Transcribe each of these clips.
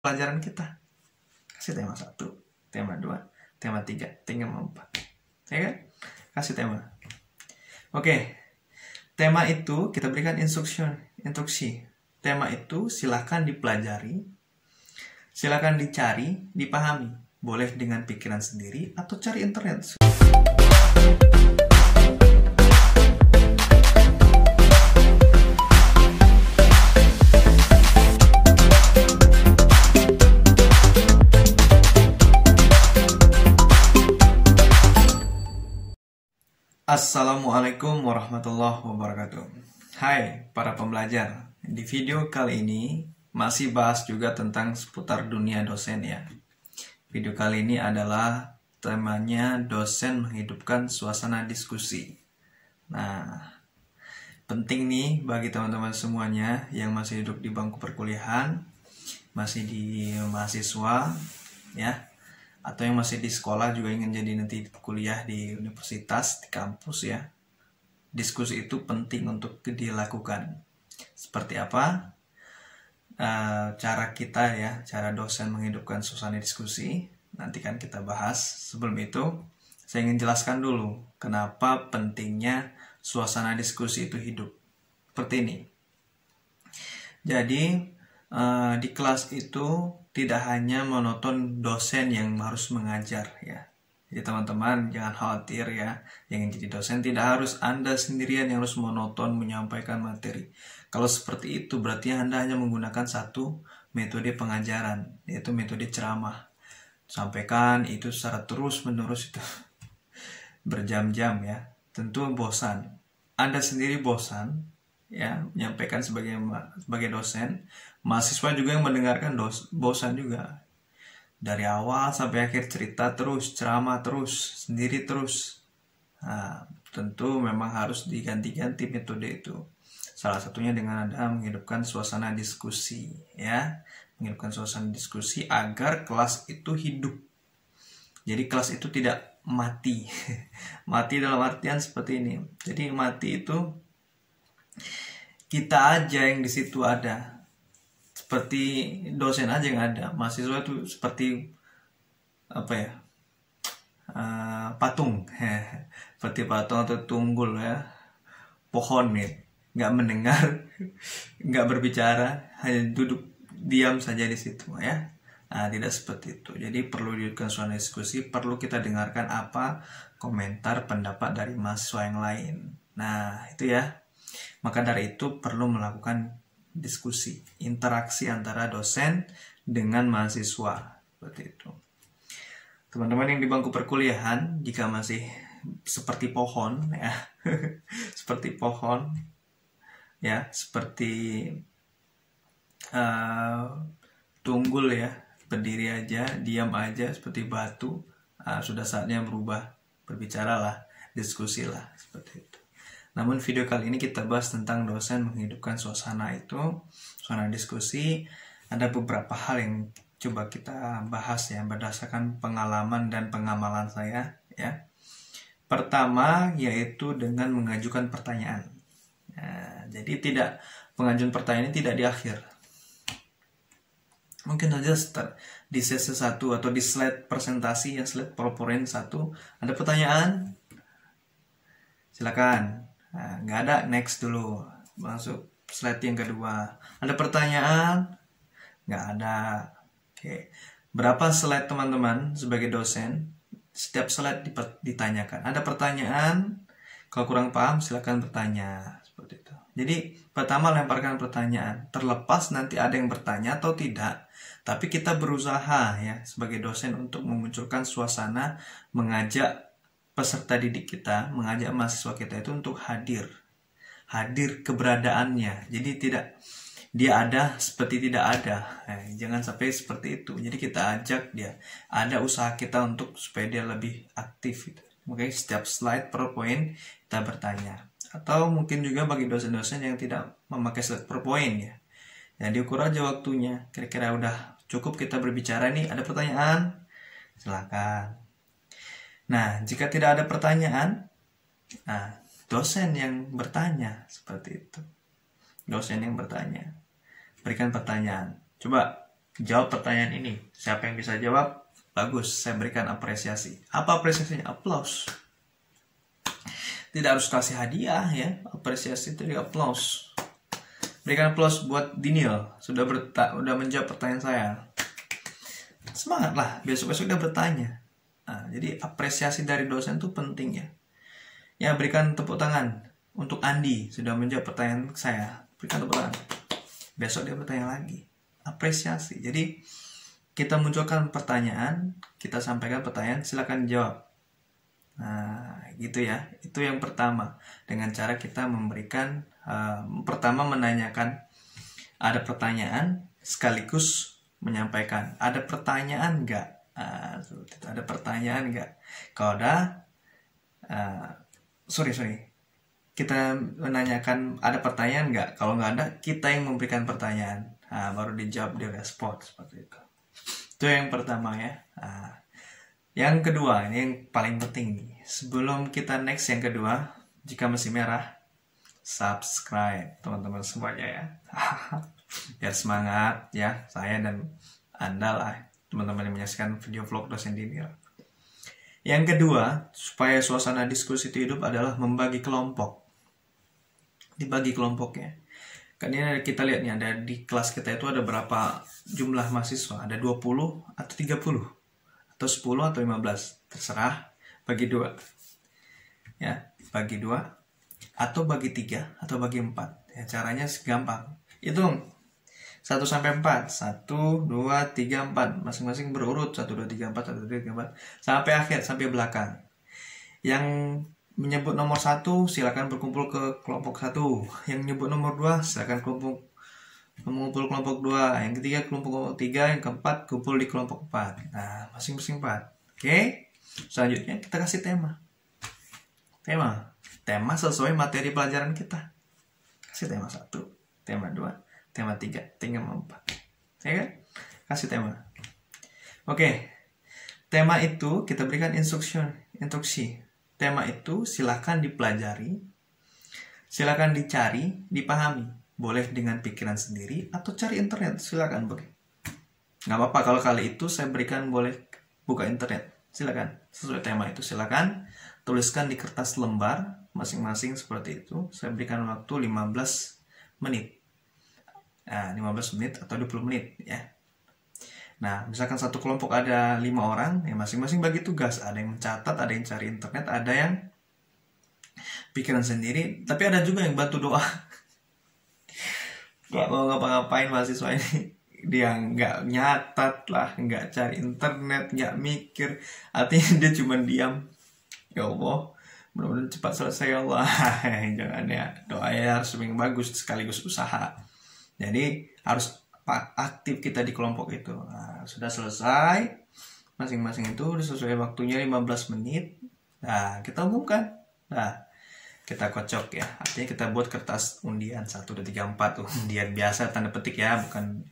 pelajaran kita. Kasih tema 1, tema 2, tema 3, tema 4. Ya kan? Kasih tema. Oke. Tema itu kita berikan instruksi. Tema itu silakan dipelajari, silakan dicari, dipahami. Boleh dengan pikiran sendiri atau cari internet. Assalamualaikum warahmatullahi wabarakatuh. Hai para pembelajar. Di video kali ini masih bahas juga tentang seputar dunia dosen ya. Video kali ini adalah temanya dosen menghidupkan suasana diskusi. Nah, penting nih bagi teman-teman semuanya yang masih hidup di bangku perkuliahan, masih di mahasiswa ya, atau yang masih di sekolah juga ingin jadi nanti kuliah di universitas, di kampus ya. Diskusi itu penting untuk dilakukan. Seperti apa cara kita ya, cara dosen menghidupkan suasana diskusi, nanti kan kita bahas. Sebelum itu saya ingin jelaskan dulu kenapa pentingnya suasana diskusi itu hidup. Seperti ini. Jadi di kelas itu tidak hanya monoton dosen yang harus mengajar ya. Jadi teman-teman jangan khawatir ya, yang ingin jadi dosen tidak harus Anda sendirian yang harus monoton menyampaikan materi. Kalau seperti itu berarti Anda hanya menggunakan satu metode pengajaran, yaitu metode ceramah. Sampaikan itu secara terus-menerus itu berjam-jam ya. Tentu bosan. Anda sendiri bosan ya menyampaikan sebagai dosen. Mahasiswa juga yang mendengarkan bosan juga. Dari awal sampai akhir cerita terus, ceramah terus, sendiri terus. Nah, tentu memang harus diganti-ganti metode itu. Salah satunya dengan Anda menghidupkan suasana diskusi ya. Menghidupkan suasana diskusi agar kelas itu hidup. Jadi kelas itu tidak mati. Mati dalam artian seperti ini. Jadi mati itu kita aja yang di situ ada. Seperti dosen aja yang ada, mahasiswa itu seperti apa ya, patung, seperti patung atau tunggul ya, pohon nih, nggak mendengar, nggak berbicara, hanya duduk diam saja di situ ya. Nah, tidak seperti itu. Jadi perlu dihidupkan suasana diskusi, perlu kita dengarkan apa komentar pendapat dari mahasiswa yang lain. Nah itu ya. Maka dari itu perlu melakukan diskusi, interaksi antara dosen dengan mahasiswa seperti itu. Teman-teman yang di bangku perkuliahan, jika masih seperti pohon ya, seperti pohon ya, seperti tunggul ya, berdiri aja, diam aja seperti batu, sudah saatnya berubah, berbicaralah, diskusilah seperti itu. Namun video kali ini kita bahas tentang dosen menghidupkan suasana itu, suasana diskusi. Ada beberapa hal yang coba kita bahas ya berdasarkan pengalaman dan pengamalan saya ya. Pertama yaitu dengan mengajukan pertanyaan. Nah, jadi pengajuan pertanyaan ini tidak di akhir. Mungkin saja di sesi 1 atau di slide presentasi ya, slide PowerPoint 1 ada pertanyaan. Silakan. Nah, nggak ada, next dulu, masuk slide yang kedua. Ada pertanyaan? Nggak ada. Oke. Berapa slide teman-teman sebagai dosen? Setiap slide ditanyakan. Ada pertanyaan? Kalau kurang paham silakan bertanya seperti itu. Jadi pertama lemparkan pertanyaan. Terlepas nanti ada yang bertanya atau tidak, tapi kita berusaha ya sebagai dosen untuk memunculkan suasana, mengajak peserta didik kita, mengajak mahasiswa kita itu untuk hadir keberadaannya. Jadi tidak dia ada seperti tidak ada. Jangan sampai seperti itu. Jadi kita ajak dia, ada usaha kita untuk supaya dia lebih aktif gitu. Oke, setiap slide PowerPoint kita bertanya. Atau mungkin juga bagi dosen-dosen yang tidak memakai slide PowerPoint ya. Ya diukur aja waktunya. Kira-kira udah cukup kita berbicara nih, ada pertanyaan? Silakan. Nah, jika tidak ada pertanyaan, nah, dosen yang bertanya seperti itu. Dosen yang bertanya. Berikan pertanyaan. Coba Jawab pertanyaan ini. Siapa yang bisa jawab? Bagus, saya berikan apresiasi. Apa apresiasinya? Aplaus. Tidak harus kasih hadiah ya. Apresiasi itu aplaus. Berikan aplaus buat Daniel. Sudah menjawab pertanyaan saya. Semangat lah, besok-besok dia bertanya. Nah, jadi apresiasi dari dosen itu penting ya. Ya, berikan tepuk tangan untuk Andi. Sudah menjawab pertanyaan saya. Berikan tepuk tangan. Besok dia bertanya lagi. Apresiasi. Jadi kita munculkan pertanyaan, kita sampaikan pertanyaan, silakan jawab. Nah, gitu ya. Itu yang pertama. Dengan cara kita memberikan, pertama menanyakan, ada pertanyaan sekaligus menyampaikan. Ada pertanyaan nggak? Ada pertanyaan nggak? Kalau ada, sorry. Kita menanyakan ada pertanyaan nggak? Kalau nggak ada, kita yang memberikan pertanyaan. Baru dijawab, direspon seperti itu. Itu yang pertama ya. Yang kedua, ini yang paling penting nih. Sebelum kita next yang kedua, jika masih merah, subscribe teman-teman semuanya ya. Biar semangat ya, saya dan Anda lah, teman-teman yang menyaksikan video vlog dosen Daniel. Yang kedua, supaya suasana diskusi itu hidup adalah membagi kelompok. Dibagi kelompoknya. Kan ini kita lihat nih, ada di kelas kita itu ada berapa jumlah mahasiswa? Ada 20 atau 30? Atau 10 atau 15? Terserah, bagi 2. Ya, bagi 2 atau bagi 3 atau bagi 4. Ya, caranya gampang. Hitung 1 sampai 4. 1, 2, 3, 4. Masing-masing berurut 1, 2, 3, 4, 1, 2, 3, 4. Sampai akhir, sampai belakang. Yang menyebut nomor 1 silakan berkumpul ke kelompok 1. Yang menyebut nomor 2 silakan mengumpul kelompok 2. Yang ketiga kelompok 3. Yang keempat kumpul di kelompok 4. Nah, masing-masing 4. Oke. Selanjutnya kita kasih tema. Tema sesuai materi pelajaran kita. Kasih tema 1, tema 2, tema 3, tema 4. Ya kan? Kasih tema. Oke. Tema itu kita berikan instruksi. Tema itu silakan dipelajari, silakan dicari, dipahami. Boleh dengan pikiran sendiri atau cari internet, silakan boleh. Nggak apa-apa kalau kali itu saya berikan boleh buka internet, silakan. Sesuai tema itu silakan tuliskan di kertas lembar masing-masing seperti itu. Saya berikan waktu 15 menit. Nah, 15 menit atau 20 menit ya. Nah, misalkan satu kelompok ada 5 orang, ya masing-masing bagi tugas. Ada yang mencatat, ada yang cari internet, ada yang pikiran sendiri, tapi ada juga yang bantu doa. Gak mau ngapa-ngapain mahasiswa ini. Dia nggak nyatat lah, nggak cari internet, nggak mikir. Artinya dia cuma diam. Ya Allah, mudah-mudahan cepat selesai ya Allah. Jangan ya, doa ya harus yang bagus sekaligus usaha. Jadi harus aktif kita di kelompok itu. Nah, sudah selesai masing-masing itu sesuai waktunya 15 menit. Nah, kita umumkan. Nah, kita kocok ya. Artinya kita buat kertas undian 1, 2, 3, 4 undian biasa tanda petik ya, bukan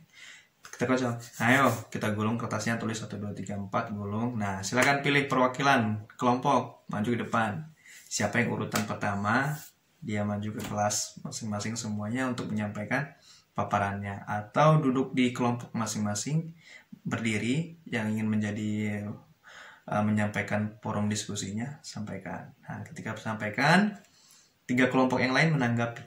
kita kocok. Ayo, kita gulung kertasnya, tulis 1, 2, 3, 4 gulung. Nah, silakan pilih perwakilan kelompok maju ke depan. Siapa yang urutan pertama, dia maju ke kelas masing-masing semuanya untuk menyampaikan paparannya, atau duduk di kelompok masing-masing berdiri yang ingin menyampaikan forum diskusinya, sampaikan. Nah, ketika sampaikan, 3 kelompok yang lain menanggapi.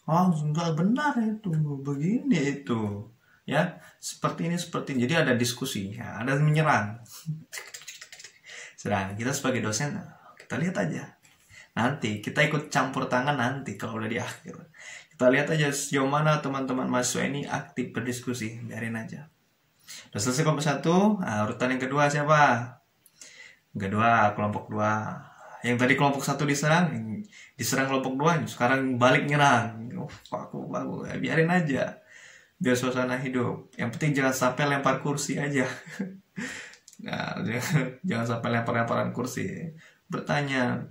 Oh, enggak benar itu, begini itu. Ya, seperti ini. Jadi ada diskusi, ya, ada menyerang. Sedang kita sebagai dosen, kita lihat aja. Nanti kita ikut campur tangan nanti kalau udah di akhir. Kita lihat aja sejauh mana teman-teman mahasiswa ini aktif berdiskusi. Biarin aja. Udah selesai kelompok 1. Nah, urutan yang kedua siapa? Kedua, kelompok 2. Yang tadi kelompok 1 diserang kelompok 2. Sekarang balik nyerang. Bagus. Ya, biarin aja. Biar suasana hidup. Yang penting jangan sampai lempar kursi aja. Nah, jangan sampai lempar-lemparan kursi. Bertanya,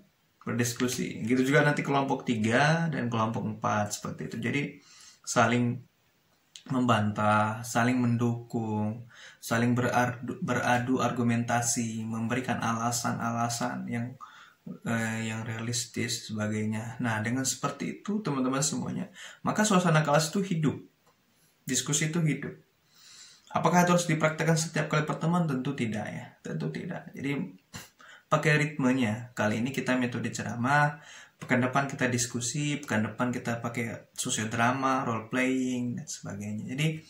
berdiskusi. Gitu juga nanti kelompok 3 dan kelompok 4 seperti itu. Jadi saling membantah, saling mendukung, saling beradu argumentasi, memberikan alasan-alasan yang realistis sebagainya. Nah, dengan seperti itu teman-teman semuanya, maka suasana kelas itu hidup. Diskusi itu hidup. Apakah itu harus dipraktekkan setiap kali pertemuan? Tentu tidak ya, tentu tidak. Jadi pakai ritmenya. Kali ini kita metode ceramah, pekan depan kita diskusi, pekan depan kita pakai sosiodrama, role playing dan sebagainya. Jadi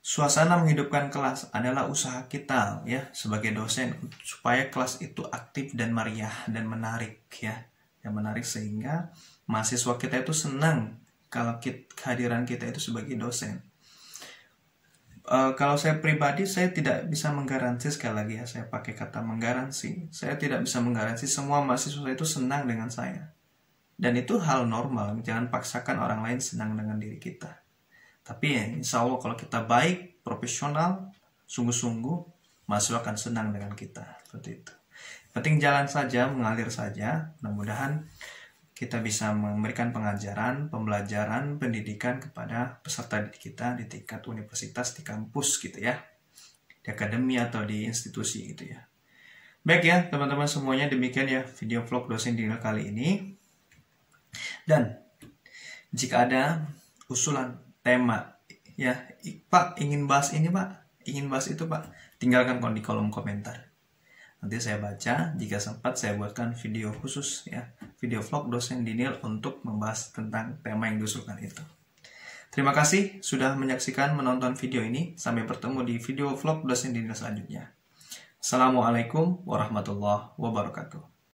suasana menghidupkan kelas adalah usaha kita ya sebagai dosen supaya kelas itu aktif dan meriah dan menarik ya. Yang menarik sehingga mahasiswa kita itu senang kalau kehadiran kita itu sebagai dosen. Kalau saya pribadi, saya tidak bisa menggaransi, sekali lagi ya, saya pakai kata menggaransi. Saya tidak bisa menggaransi semua mahasiswa itu senang dengan saya. Dan itu hal normal, jangan paksakan orang lain senang dengan diri kita. Tapi ya, insya Allah kalau kita baik, profesional, sungguh-sungguh, mahasiswa akan senang dengan kita. Seperti itu. Penting jalan saja, mengalir saja. Mudah-mudahan kita bisa memberikan pengajaran, pembelajaran, pendidikan kepada peserta didik kita di tingkat universitas, di kampus gitu ya, di akademi atau di institusi gitu ya. Baik ya teman-teman semuanya, demikian ya video vlog dosen Daniel kali ini. Dan jika ada usulan tema ya, Pak ingin bahas ini Pak, ingin bahas itu Pak, tinggalkan di kolom komentar. Nanti saya baca, jika sempat saya buatkan video khusus ya, video vlog dosen Daniel untuk membahas tentang tema yang diusulkan itu. Terima kasih sudah menyaksikan, menonton video ini. Sampai bertemu di video vlog dosen Daniel selanjutnya. Assalamualaikum warahmatullahi wabarakatuh.